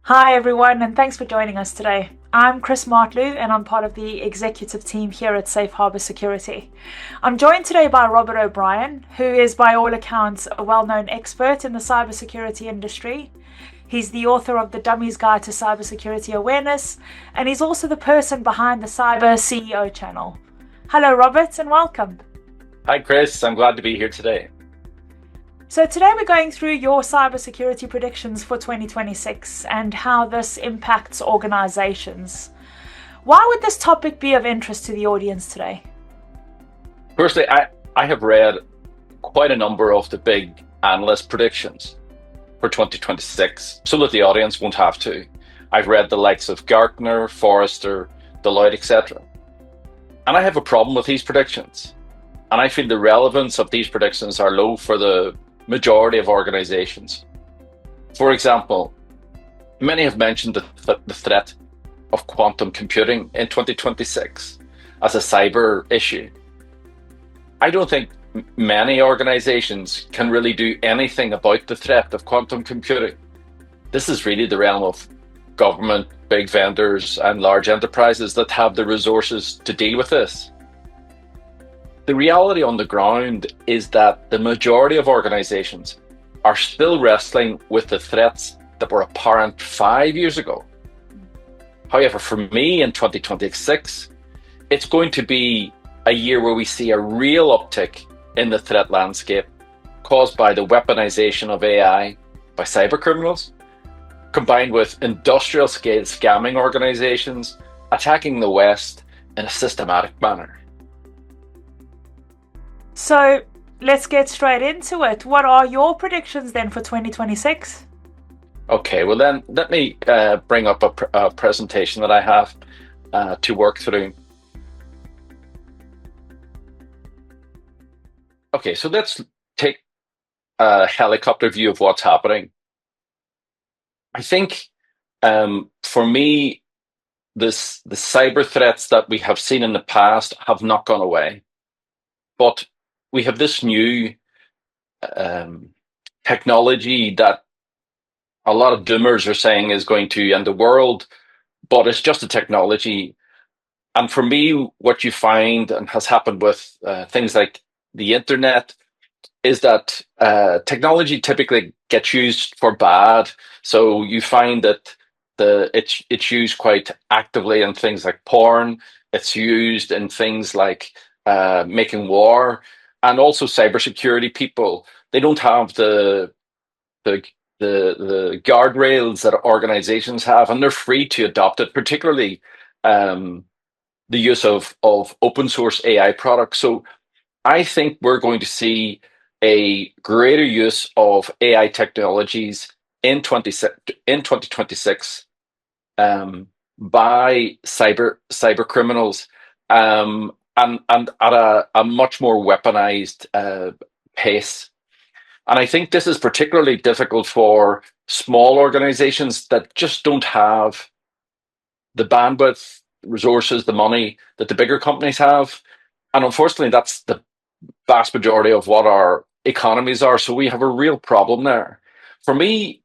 Hi everyone, and thanks for joining us today. I'm Cris Martlew, and I'm part of the executive team here at Safe Harbour Security. I'm joined today by Robert O'Brien, who is by all accounts a well-known expert in the cybersecurity industry. He's the author of the Dummy's Guide to Cybersecurity Awareness, and he's also the person behind the Cyber CEO channel. Hello Robert, and welcome. Hi, Chris. I'm glad to be here today. So today we're going through your cybersecurity predictions for 2026 and how this impacts organizations. Why would this topic be of interest to the audience today? Firstly, I have read quite a number of the big analyst predictions for 2026 so that the audience won't have to. I've read the likes of Gartner, Forrester, Deloitte, etc. And I have a problem with these predictions. And I feel the relevance of these predictions are low for the majority of organizations. For example, many have mentioned the threat of quantum computing in 2026 as a cyber issue. I don't think many organizations can really do anything about the threat of quantum computing. This is really the realm of government, big vendors, and large enterprises that have the resources to deal with this. The reality on the ground is that the majority of organizations are still wrestling with the threats that were apparent 5 years ago. However, for me in 2026, it's going to be a year where we see a real uptick in the threat landscape caused by the weaponization of AI by cybercriminals, combined with industrial scale scamming organizations attacking the West in a systematic manner. So let's get straight into it. What are your predictions then for 2026? Okay, well then let me bring up a presentation that I have to work through. Okay, so let's take a helicopter view of what's happening. I think for me, the cyber threats that we have seen in the past have not gone away, but we have this new technology that a lot of doomers are saying is going to end the world, but it's just a technology. And for me, what you find and has happened with things like the internet is that technology typically gets used for bad. So you find that it's used quite actively in things like porn. It's used in things like making war, and also cybersecurity people. They don't have the the guardrails that organizations have, and they're free to adopt it. Particularly the use of open source AI products. So I think we're going to see a greater use of AI technologies in 2026 by cyber criminals, and at a much more weaponized pace. And I think this is particularly difficult for small organizations that just don't have the bandwidth, resources, the money that the bigger companies have. And unfortunately, that's the vast majority of what our economies are. So we have a real problem there. For me,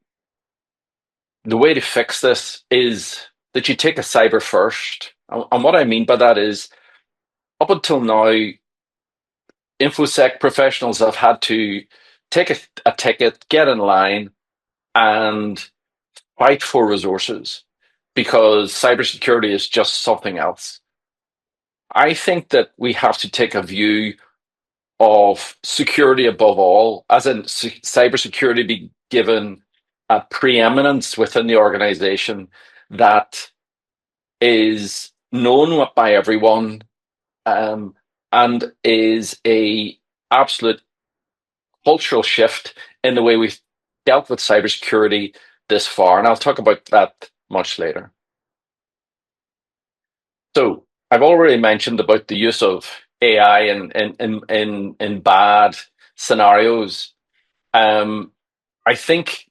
the way to fix this is that you take a cyber first. And what I mean by that is, up until now, InfoSec professionals have had to take a ticket, get in line, and fight for resources because cybersecurity is just something else. I think that we have to take a view of security above all, as in cybersecurity be given a preeminence within the organization that is known by everyone, um, and is a absolute cultural shift in the way we've dealt with cybersecurity this far. And I'll talk about that much later. So I've already mentioned about the use of AI in bad scenarios. I think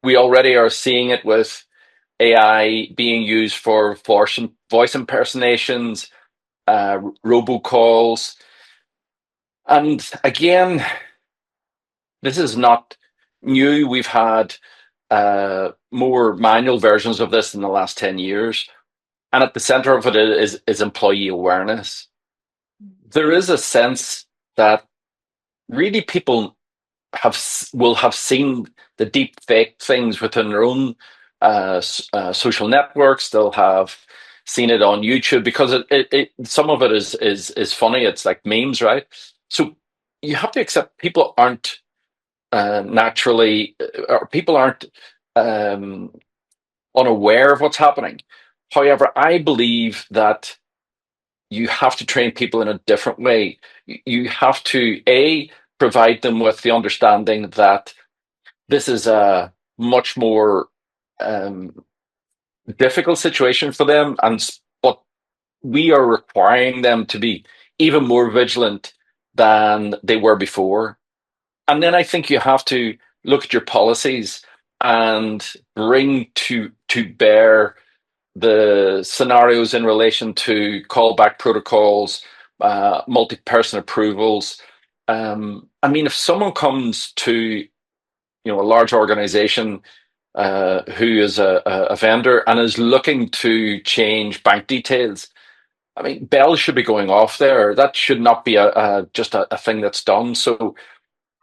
we already are seeing it with AI being used for voice impersonations, robocalls, and again, this is not new. We've had more manual versions of this in the last 10 years. And at the center of it is employee awareness. There is a sense that really people will have seen the deep fake things within their own social networks. They'll have seen it on YouTube because some of it is funny. It's like memes, right? So you have to accept people aren't naturally, or people aren't unaware of what's happening. However, I believe that you have to train people in a different way. You have to provide them with the understanding that this is a much more difficult situation for them, but we are requiring them to be even more vigilant than they were before. And then I think you have to look at your policies and bring to bear the scenarios in relation to callback protocols, multi-person approvals. I mean, if someone comes to a large organization who is a vendor and is looking to change bank details, I mean, bells should be going off there. That should not be just a thing that's done. So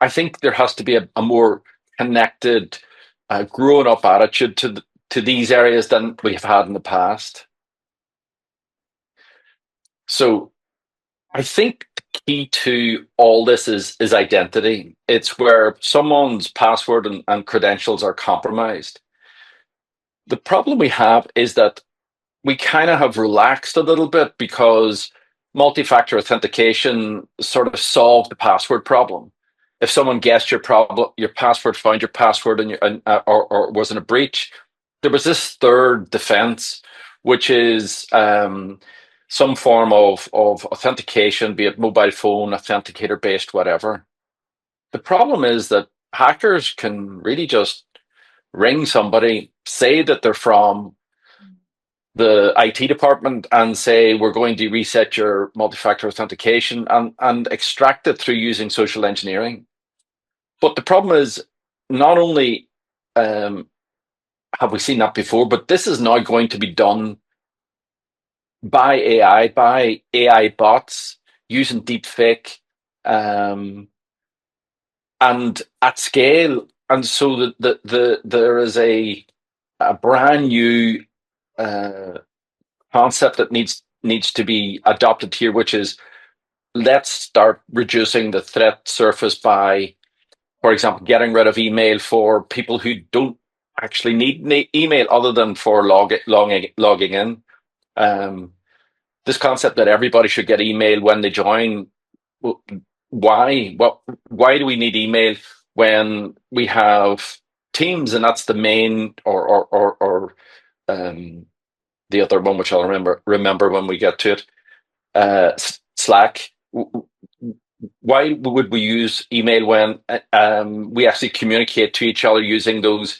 I think there has to be a more connected, grown-up attitude to these areas than we have had in the past. So I think the key to all this is identity. It's where someone's password and credentials are compromised. The problem we have is that we kind of have relaxed a little bit because multi-factor authentication sort of solved the password problem. If someone guessed your password, found your password, or was in a breach, there was this third defense, which is some form of authentication, be it mobile phone, authenticator based, whatever. The problem is that hackers can really just ring somebody, say that they're from the IT department and say, we're going to reset your multi-factor authentication and extract it through using social engineering. But the problem is, not only have we seen that before, but this is now going to be done by AI bots using deepfake, and at scale. And so there is a brand new concept that needs to be adopted here, which is, let's start reducing the threat surface by, for example, getting rid of email for people who don't actually need email other than for logging in. This concept that everybody should get email when they join. Why? Why do we need email when we have Teams, and that's the main, or the other one, which I'll remember when we get to it, Slack. Why would we use email when we actually communicate to each other using those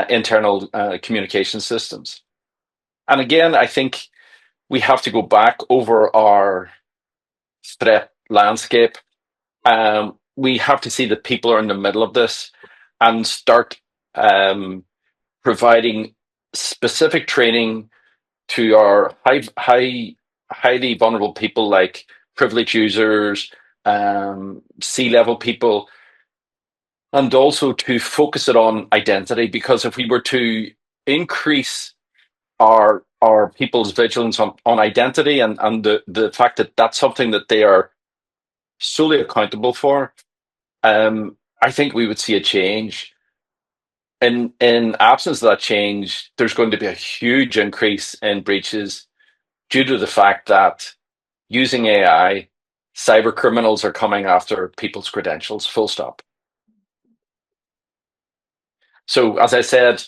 internal communication systems? And again, I think we have to go back over our threat landscape. We have to see that people are in the middle of this and start providing specific training to our highly vulnerable people, like privileged users, C-level people, and also to focus it on identity. Because if we were to increase our people's vigilance on identity and the fact that that's something that they are solely accountable for, I think we would see a change. In absence of that change, there's going to be a huge increase in breaches due to the fact that using AI, cyber criminals are coming after people's credentials, full stop. So, as I said,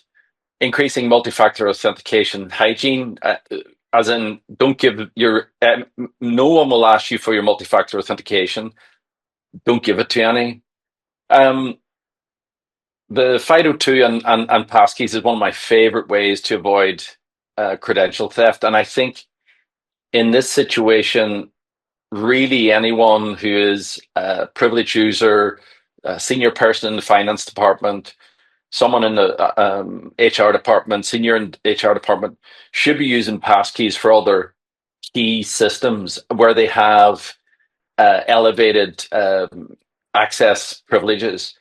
increasing multi-factor authentication hygiene, as in, don't give no one will ask you for your multi-factor authentication. Don't give it to any. The FIDO2 and passkeys is one of my favorite ways to avoid credential theft. And I think in this situation, really anyone who is a privileged user, a senior person in the finance department, someone in the HR department, senior in HR department, should be using passkeys for other key systems where they have elevated access privileges,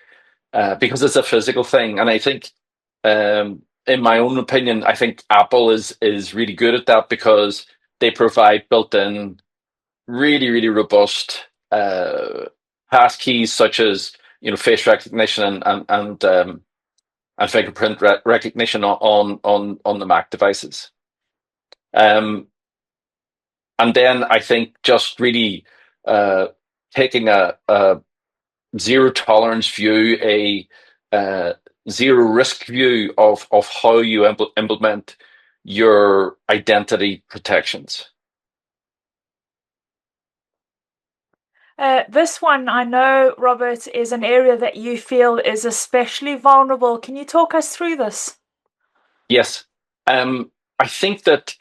because it's a physical thing. And I think, in my own opinion, I think Apple is really good at that because they provide built-in, really, really robust passkeys, such as face recognition and fingerprint recognition on the Mac devices. And then I think just really taking a zero tolerance view, a zero risk view of how you implement your identity protections. This one, I know, Robert, is an area that you feel is especially vulnerable. Can you talk us through this? Yes. I think that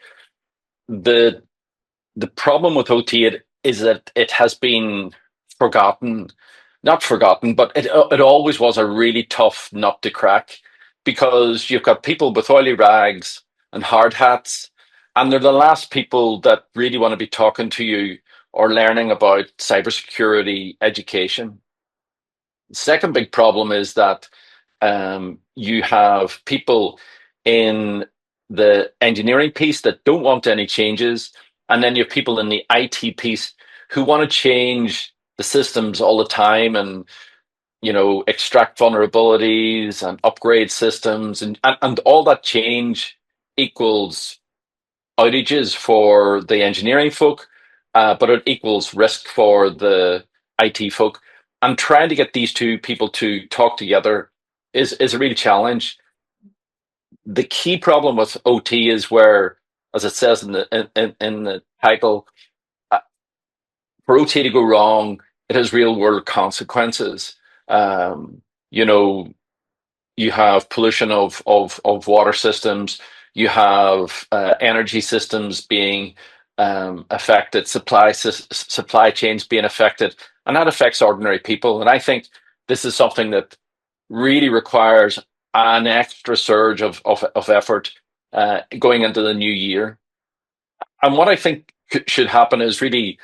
the the problem with OT is that it has been forgotten, not forgotten, but it always was a really tough nut to crack, because you've got people with oily rags and hard hats, and they're the last people that really want to be talking to you or learning about cybersecurity education. The second big problem is that you have people in the engineering piece that don't want any changes, and then you have people in the IT piece who want to change the systems all the time, and extract vulnerabilities and upgrade systems, and all that change equals outages for the engineering folk, but it equals risk for the IT folk. And trying to get these two people to talk together is a real challenge. The key problem with OT is where, as it says in the title, uh, for OT to go wrong, it has real world consequences. You know, you have pollution of water systems, you have energy systems being affected, supply chains being affected, and that affects ordinary people. And I think this is something that really requires an extra surge of effort going into the new year. And what I think should happen is really,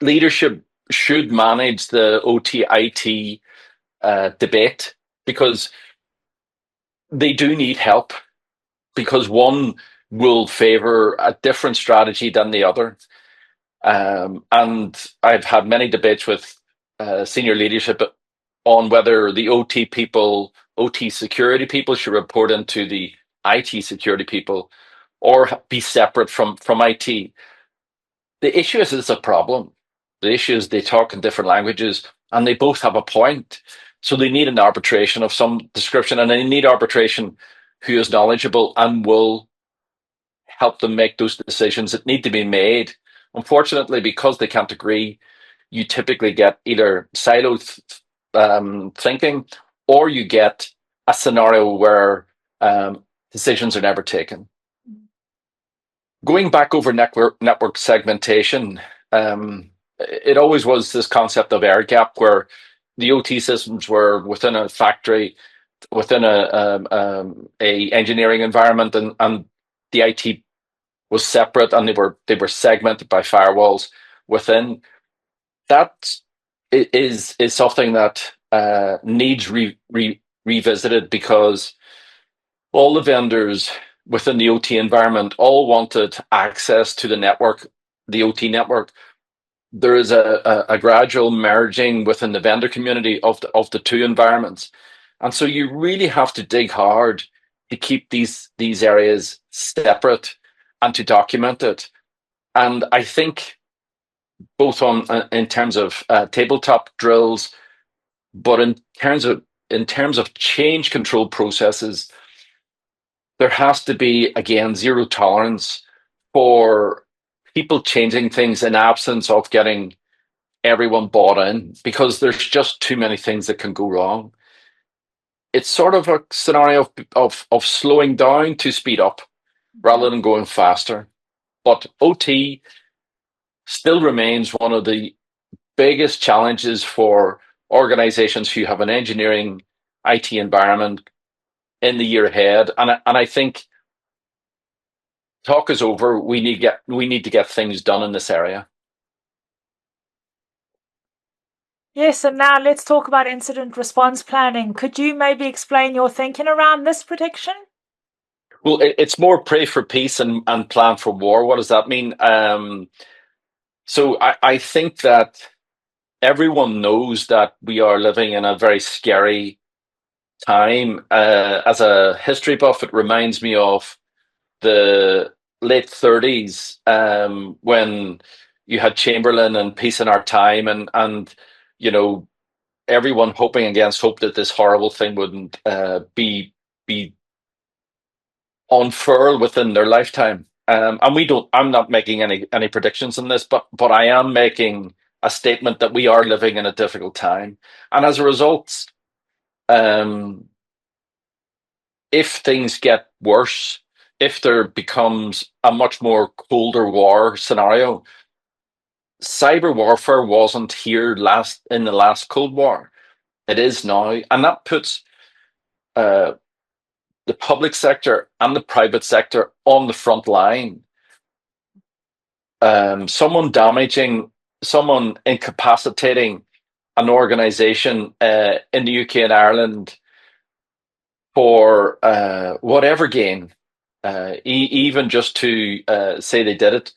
leadership should manage the OT-IT debate, because they do need help, because one will favor a different strategy than the other. And I've had many debates with senior leadership on whether the OT people, OT security people, should report into the IT security people or be separate from IT. The issue is it's a problem. The issue is they talk in different languages and they both have a point. So they need an arbitration of some description, and they need arbitration who is knowledgeable and will help them make those decisions that need to be made. Unfortunately, because they can't agree, you typically get either siloed thinking, or you get a scenario where decisions are never taken. Going back over network segmentation, it always was this concept of air gap, where the OT systems were within a factory, within a engineering environment, and the IT was separate, and they were segmented by firewalls within. That is something that needs revisited, because all the vendors within the OT environment all wanted access to the network, the OT network. There is a gradual merging within the vendor community of the two environments, and so you really have to dig hard to keep these areas separate and to document it. And I think both in terms of tabletop drills, but in terms of change control processes, there has to be, again, zero tolerance for people changing things in absence of getting everyone bought in, because there's just too many things that can go wrong. It's sort of a scenario of slowing down to speed up rather than going faster. But OT still remains one of the biggest challenges for organizations who have an engineering IT environment in the year ahead. And I think talk is over. We need to get things done in this area. Yes, and now let's talk about incident response planning. Could you maybe explain your thinking around this prediction? Well, it's more pray for peace and plan for war. What does that mean? So I think that everyone knows that we are living in a very scary time. As a history buff, it reminds me of the late 30s, when you had Chamberlain and Peace in Our Time, and you know, everyone hoping against hope that this horrible thing wouldn't be unfurl within their lifetime. And we don't. I'm not making any predictions on this, but I am making a statement that we are living in a difficult time, and as a result, um, if things get worse, if there becomes a much more colder war scenario, cyber warfare wasn't here last in the last Cold War. It is now, and that puts uh, the public sector and the private sector on the front line. Someone damaging, someone incapacitating an organization in the UK and Ireland for whatever gain, even just to say they did it,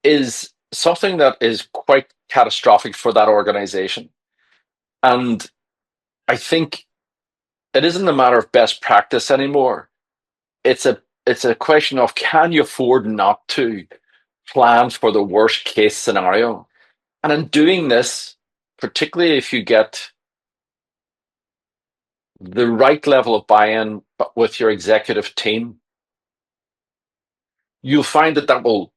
is something that is quite catastrophic for that organization. And I think it isn't a matter of best practice anymore. It's a question of, can you afford not to plan for the worst case scenario? And in doing this, particularly if you get the right level of buy-in with your executive team, you'll find that that will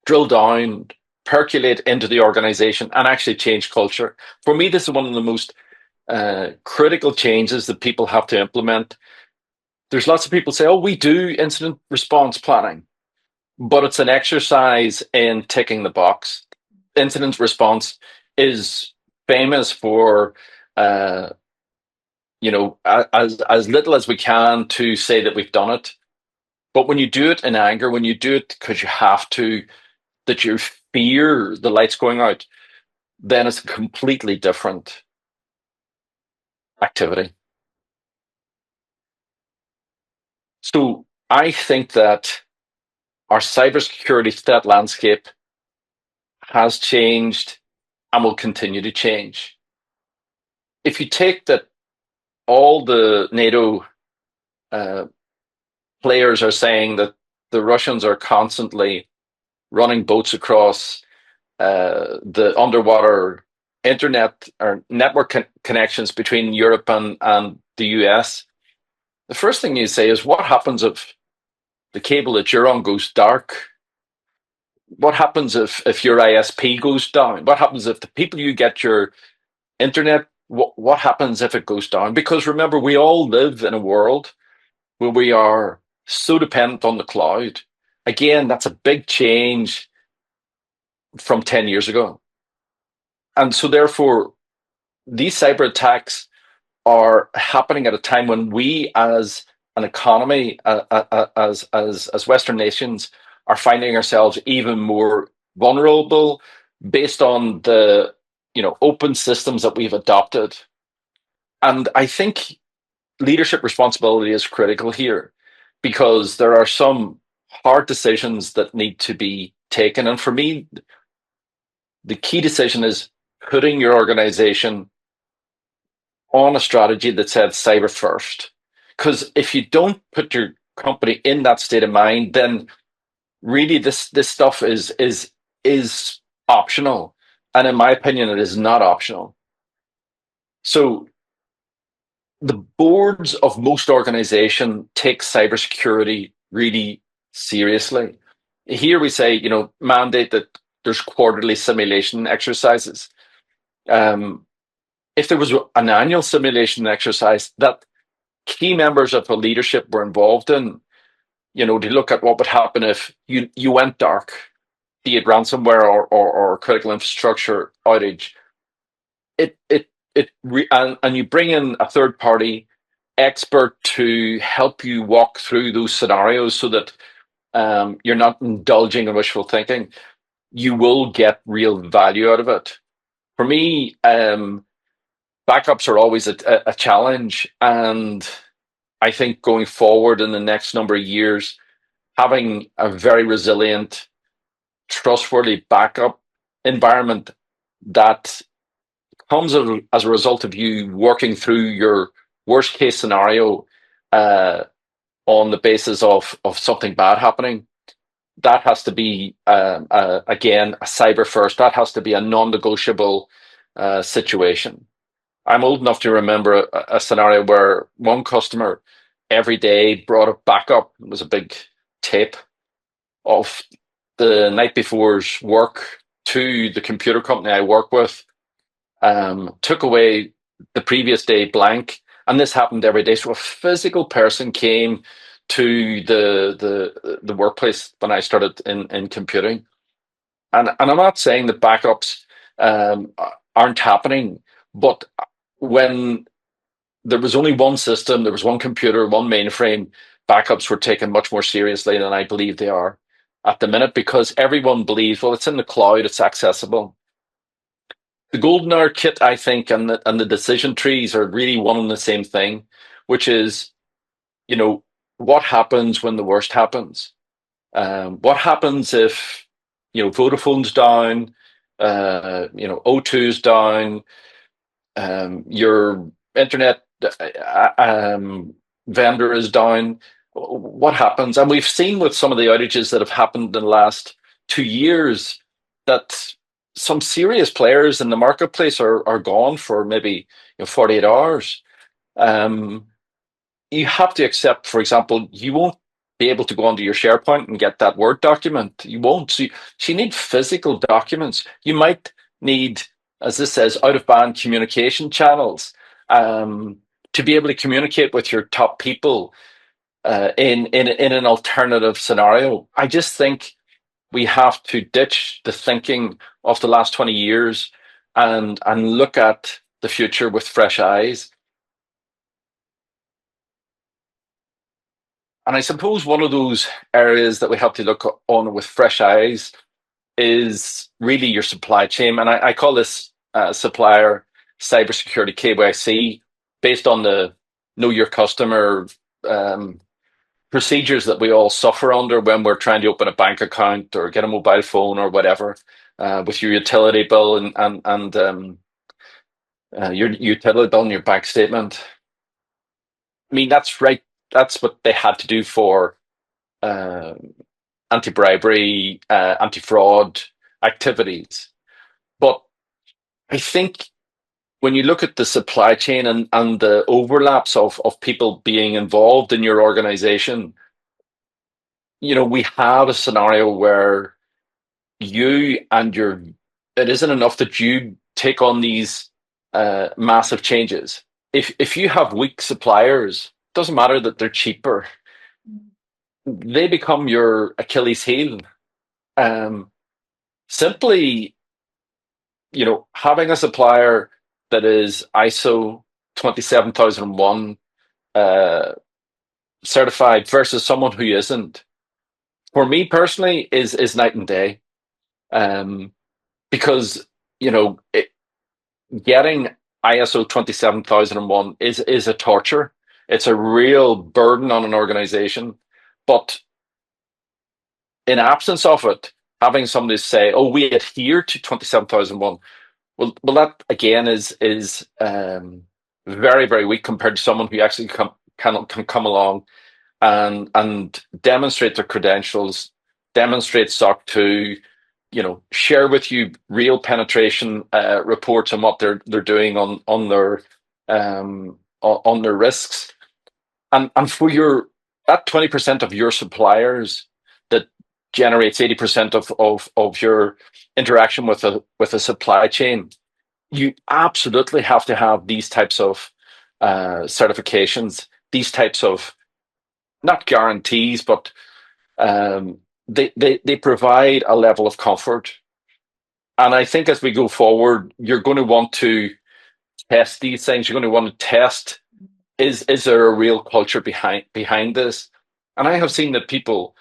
drill down, percolate into the organization, and actually change culture. For me, this is one of the most critical changes that people have to implement. There's lots of people say, "Oh, we do incident response planning," but it's an exercise in ticking the box. Incident response is famous for, uh, as little as we can to say that we've done it. But when you do it in anger, when you do it because you have to, that you fear the lights going out, then it's a completely different activity. So I think that our cybersecurity threat landscape has changed and will continue to change. If you take that all the NATO uh, players are saying that the Russians are constantly running boats across the underwater internet or network connections between Europe and the US, the first thing you say is, what happens if the cable that you're on goes dark? What happens if your ISP goes down? What happens if the people you get your internet, what happens if it goes down? Because remember, we all live in a world where we are so dependent on the cloud. Again, that's a big change from 10 years ago. And so therefore, these cyber attacks are happening at a time when we as an economy, as Western nations, are finding ourselves even more vulnerable based on the open systems that we've adopted. And I think leadership responsibility is critical here, because there are some hard decisions that need to be taken. And for me, the key decision is putting your organization on a strategy that said cyber first. Because if you don't put your company in that state of mind, then really this stuff is optional. And in my opinion, it is not optional. So the boards of most organizations take cybersecurity really seriously. Here we say, mandate that there's quarterly simulation exercises. If there was an annual simulation exercise that key members of the leadership were involved in, to look at what would happen if you went dark, be it ransomware or critical infrastructure outage, it and you bring in a third party expert to help you walk through those scenarios so that you're not indulging in wishful thinking, you will get real value out of it. For me, backups are always a challenge, and I think going forward in the next number of years, having a very resilient, trustworthy backup environment that comes as a result of you working through your worst case scenario uh, on the basis of something bad happening. That has to be again a cyber first. That has to be a non-negotiable situation. I'm old enough to remember a scenario where one customer every day brought a backup. It was a big tape of the night before's work to the computer company I work with, took away the previous day blank, and this happened every day. So a physical person came to the workplace when I started in computing, and I'm not saying that backups um, aren't happening, but when there was only one system, there was one computer, one mainframe, backups were taken much more seriously than I believe they are at the minute, because everyone believes, well, it's in the cloud, it's accessible. The golden hour kit, I think, and the decision trees are really one and the same thing, which is, you know, what happens when the worst happens? What happens if, Vodafone's down, O2's down, your internet vendor is down? What happens? And we've seen with some of the outages that have happened in the last 2 years that some serious players in the marketplace are gone for maybe 48 hours. Um, you have to accept, for example, you won't be able to go onto your SharePoint and get that Word document. You won't. So you need physical documents. You might need, as this says, out of band communication channels to be able to communicate with your top people in an alternative scenario. I just think we have to ditch the thinking of the last 20 years and look at the future with fresh eyes. And I suppose one of those areas that we have to look on with fresh eyes is really your supply chain. And I call this supplier cybersecurity KYC, based on the know your customer procedures that we all suffer under when we're trying to open a bank account or get a mobile phone or whatever, with your utility bill and your utility bill and your bank statement. I mean, that's right. That's what they had to do for uh, anti-bribery, anti-fraud activities. But I think when you look at the supply chain and the overlaps of people being involved in your organization, we have a scenario where it isn't enough that you take on these massive changes. If you have weak suppliers, it doesn't matter that they're cheaper, they become your Achilles heel. Simply, having a supplier that is ISO 27001 certified versus someone who isn't, for me personally, is night and day. Because getting ISO 27001 is a torture. It's a real burden on an organization. But in absence of it, having somebody say, "Oh, we adhere to 27001," well, that again is very, very weak compared to someone who actually can come along and demonstrate their credentials, demonstrate SOC 2, share with you real penetration reports on what they're doing on their risks, and for that 20% of your suppliers that generates 80% of your interaction with a supply chain, you absolutely have to have these types of certifications, these types of, not guarantees, but they provide a level of comfort. And I think as we go forward, you're going to want to test these things. You're going to want to test, is there a real culture behind this? And I have seen that people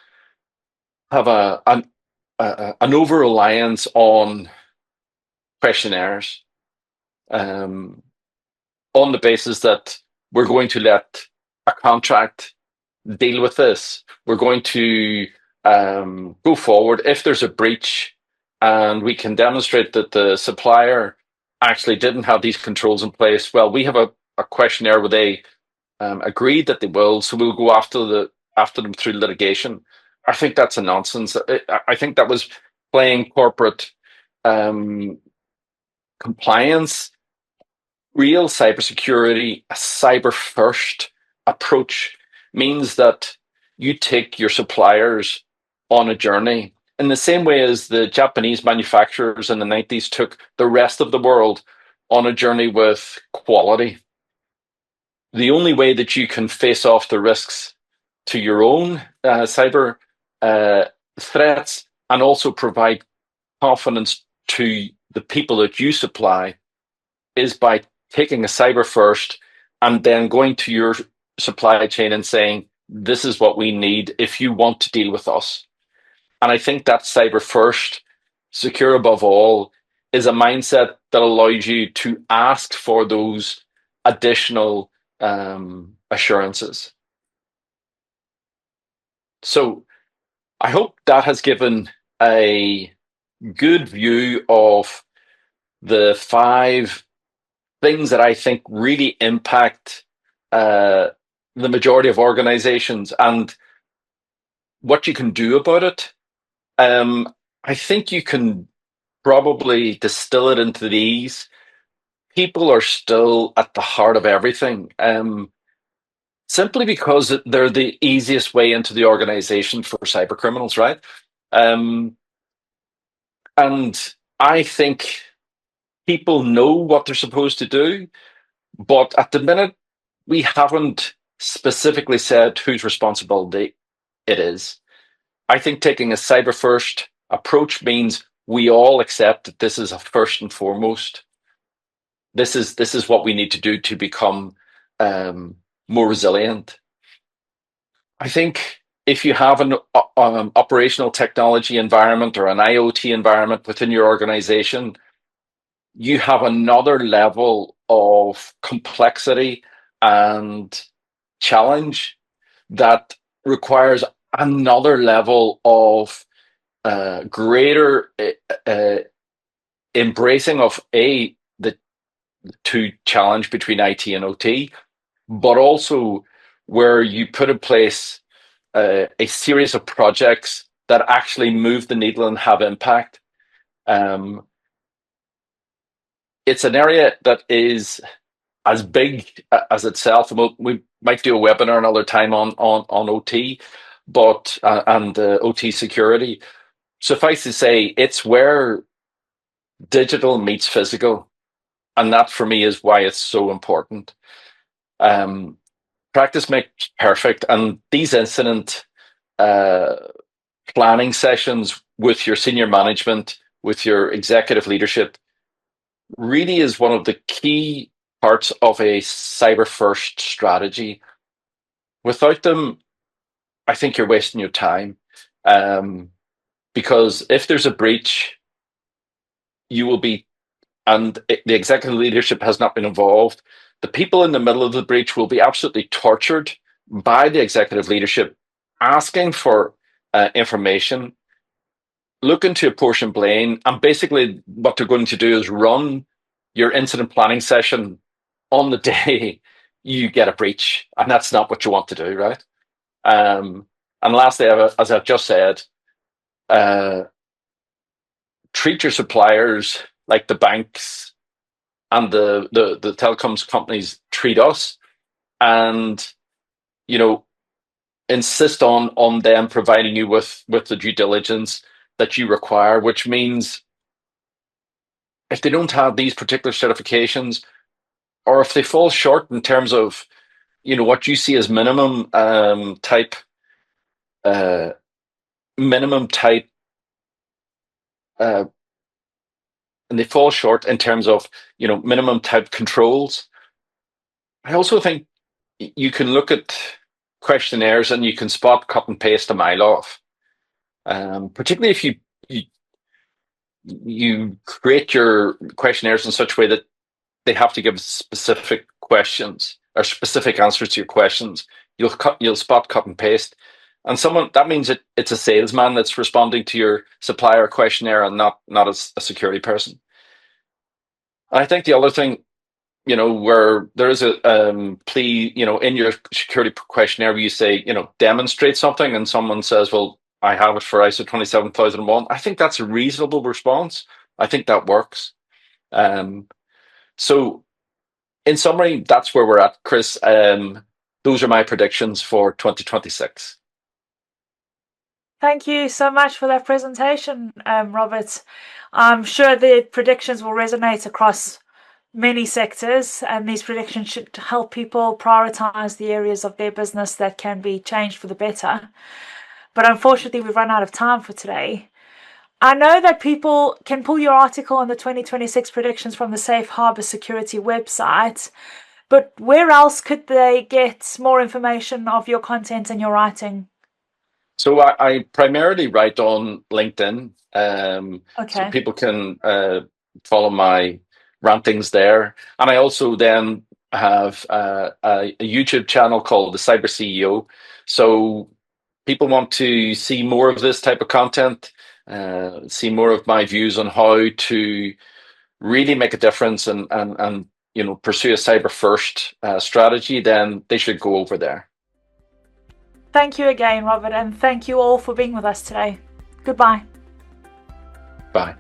have an over reliance on questionnaires, um, on the basis that we're going to let a contract deal with this. We're going to go forward if there's a breach and we can demonstrate that the supplier actually didn't have these controls in place. Well, we have a questionnaire where they agreed that they will, so we'll go after them through litigation. I think that's a nonsense. I think that was playing corporate um, compliance. Real cybersecurity, a cyber first approach means that you take your suppliers on a journey in the same way as the Japanese manufacturers in the 90s took the rest of the world on a journey with quality. The only way that you can face off the risks to your own cyber uh, threats and also provide confidence to the people that you supply is by taking a cyber first and then going to your supply chain and saying, this is what we need if you want to deal with us. And I think that cyber first, secure above all, is a mindset that allows you to ask for those additional assurances. So I hope that has given a good view of the 5 things that I think really impact the majority of organizations and what you can do about it. I think you can probably distill it into these. People are still at the heart of everything, simply because they're the easiest way into the organization for cyber criminals, right? Um, and I think people know what they're supposed to do, but at the minute, we haven't specifically said whose responsibility it is. I think taking a cyber first approach means we all accept that this is a first and foremost. This is what we need to do to become more resilient. I think if you have an operational technology environment or an IoT environment within your organization, you have another level of complexity and challenge that requires another level of greater embracing of the two challenge between IT and OT, but also where you put in place a series of projects that actually move the needle and have impact. It's an area that is as big as itself. And we might do a webinar another time on OT, but and OT security. Suffice to say, it's where digital meets physical, and that for me is why it's so important. Um, Practice makes perfect, and these incident uh, planning sessions with your senior management, with your executive leadership, really is one of the key parts of a cyber first strategy. Without them, I think you're wasting your time. Because if there's a breach, you will be, and the executive leadership has not been involved, the people in the middle of the breach will be absolutely tortured by the executive leadership, asking for information, looking to apportion blame, and basically what they're going to do is run your incident planning session on the day you get a breach, and that's not what you want to do, right? And lastly, as I've just said, uh, treat your suppliers like the banks and the telecoms companies treat us, and you know, insist on them providing you with the due diligence that you require, which means if they don't have these particular certifications, or if they fall short in terms of what you see as uh, minimum type uh, and they fall short in terms of minimum type controls. I also think you can look at questionnaires and you can spot cut and paste a mile off. Particularly if you create your questionnaires in such a way that they have to give specific questions or specific answers to your questions. You'll spot cut and paste, and that means it's a salesman that's responding to your supplier questionnaire and not a security person. And I think the other thing, where there is a plea, in your security questionnaire where you say, demonstrate something, and someone says, well, I have it for ISO 27001. I think that's a reasonable response. I think that works. So in summary, that's where we're at, Cris. Those are my predictions for 2026. Thank you so much for that presentation, Robert. I'm sure the predictions will resonate across many sectors, and these predictions should help people prioritize the areas of their business that can be changed for the better. But unfortunately, we've run out of time for today. I know that people can pull your article on the 2026 predictions from the Safe Harbour Security website, but where else could they get more information of your content and your writing? So I primarily write on LinkedIn, so Okay. people can follow my rantings there. And I also then have a YouTube channel called The Cyber CEO. So people want to see more of this type of content, see more of my views on how to really make a difference and pursue a cyber first strategy, then they should go over there. Thank you again, Robert, and thank you all for being with us today. Goodbye. Bye.